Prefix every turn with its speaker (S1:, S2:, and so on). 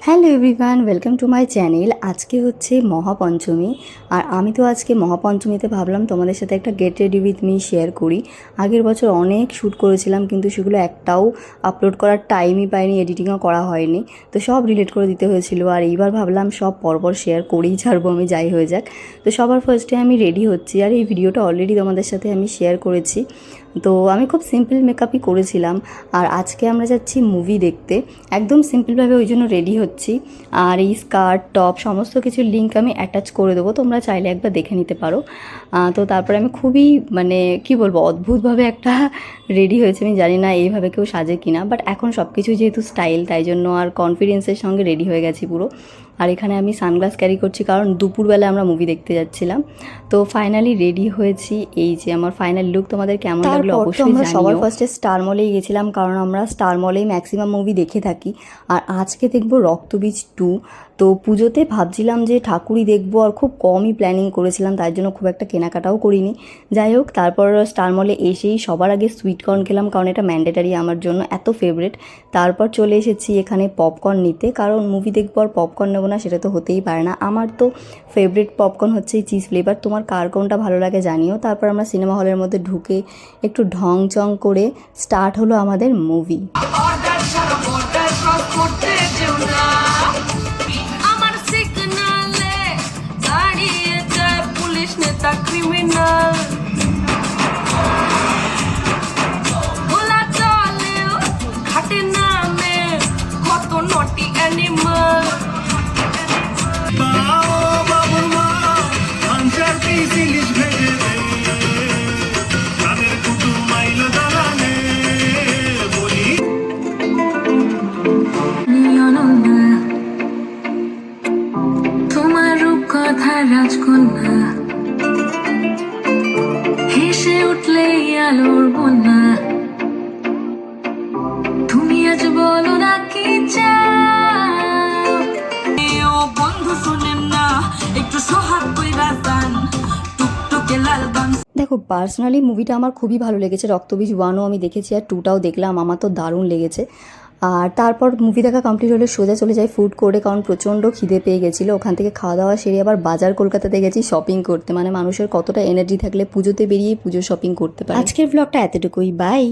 S1: Hello everyone, welcome to my channel. আজকে হচ্ছে মহাপঞ্চমী, আর আমি তো আজকে মহাপঞ্চমীতে ভাবলাম তোমাদের সাথে একটা get ready with me share করি। আগের বছর অনেক শ্যুট করেছিলাম, কিন্তু সেগুলো একটাও আপলোড করার টাইমই পাইনি, এডিটিংও করা হয়নি, তো সব ডিলিট করে দিতে হয়েছিল। আর এইবার ভাবলাম সব পরপর শেয়ার করেই ছাড়বো আমি, যাই হয়ে যাক। তো সবার ফার্স্টে আমি রেডি হচ্ছি, আর এই ভিডিওটা অলরেডি তোমাদের সাথে আমি শেয়ার করেছি। তো আমি খুব সিম্পল মেকআপই করেছিলাম, আর আজকে আমরা যাচ্ছি মুভি দেখতে, একদম সিম্পলভাবে ওই জন্য রেডি হচ্ছি। আর এই স্কার্ট টপ সমস্ত কিছুর লিঙ্ক আমি অ্যাটাচ করে দেবো, তোমরা চাইলে একবার দেখে নিতে পারো। তো তারপরে আমি খুবই কি বলবো, অদ্ভুতভাবে একটা রেডি হয়েছে। আমি জানি না এইভাবে কেউ সাজে কিনা, বাট এখন সব কিছু যেহেতু স্টাইল, তাই জন্য আর কনফিডেন্সের সঙ্গে রেডি হয়ে গেছি পুরো। আর এখানে আমি সানগ্লাস ক্যারি করছি, কারণ দুপুরবেলা আমরা মুভি দেখতে যাচ্ছিলাম। তো ফাইনালি রেডি হয়েছি, এই যে আমার ফাইনাল লুক। তোমাদের কেমন লাগলো অবশ্যই আমরা সবার ফার্স্টে স্টার মলেই গেছিলাম, কারণ আমরা স্টার মলেই ম্যাক্সিমাম মুভি দেখে থাকি। আর আজকে দেখবো রক্তবীজ 2। তো পুজোতে ভাবছিলাম যে ঠাকুরই দেখবো, আর খুব কমই প্ল্যানিং করেছিলাম, তাই জন্য খুব একটা কেনাকাটাও করিনি। যাই হোক, তারপর স্টার মলে এসেই সবার আগে সুইটকর্ন খেলাম, কারণ এটা ম্যান্ডেটারি আমার জন্য, এত ফেভারিট। তারপর চলে এসেছি এখানে পপকর্ন নিতে, কারণ মুভি দেখবো আর পপকর্ন নেবো না, সেটা তো হতেই পারে না। আমার তো ফেভারিট পপকর্ন হচ্ছে এই চিজ ফ্লেভার, তোমার কার কোনটা ভালো লাগে জানিও। তারপর আমরা সিনেমা হলের মধ্যে ঢুকে একটু ঢং চং করে স্টার্ট হলো আমাদের মুভি।
S2: রাজকন্যা হেসে উঠলে আলোর বন্যা, তুমি আজ বলো না কি চাও। বন্ধু শোনেন না, একটু সোহাগ কইরা যান, টুকটুকে লাল গান।
S1: দেখো, পার্সোনালি মুভিটা আমার খুবই ভালো লেগেছে। রক্তবীজ 1ও আমি দেখেছি, আর 2টাও দেখলাম, আমার তো দারুণ লেগেছে। আর তারপর মুভি দেখা কমপ্লিট হলে সোজা চলে যাই ফুড কোর্টে, কারণ প্রচণ্ড খিদে পেয়ে গেছিলো। ওখান থেকে খাওয়া দাওয়া সেরে আবার বাজার কলকাতাতে গেছি শপিং করতে। মানুষের কতটা এনার্জি থাকলে পুজোতে বেরিয়ে পুজো শপিং করতে পারে। আজকের ব্লগটা এতটুকুই, বাই।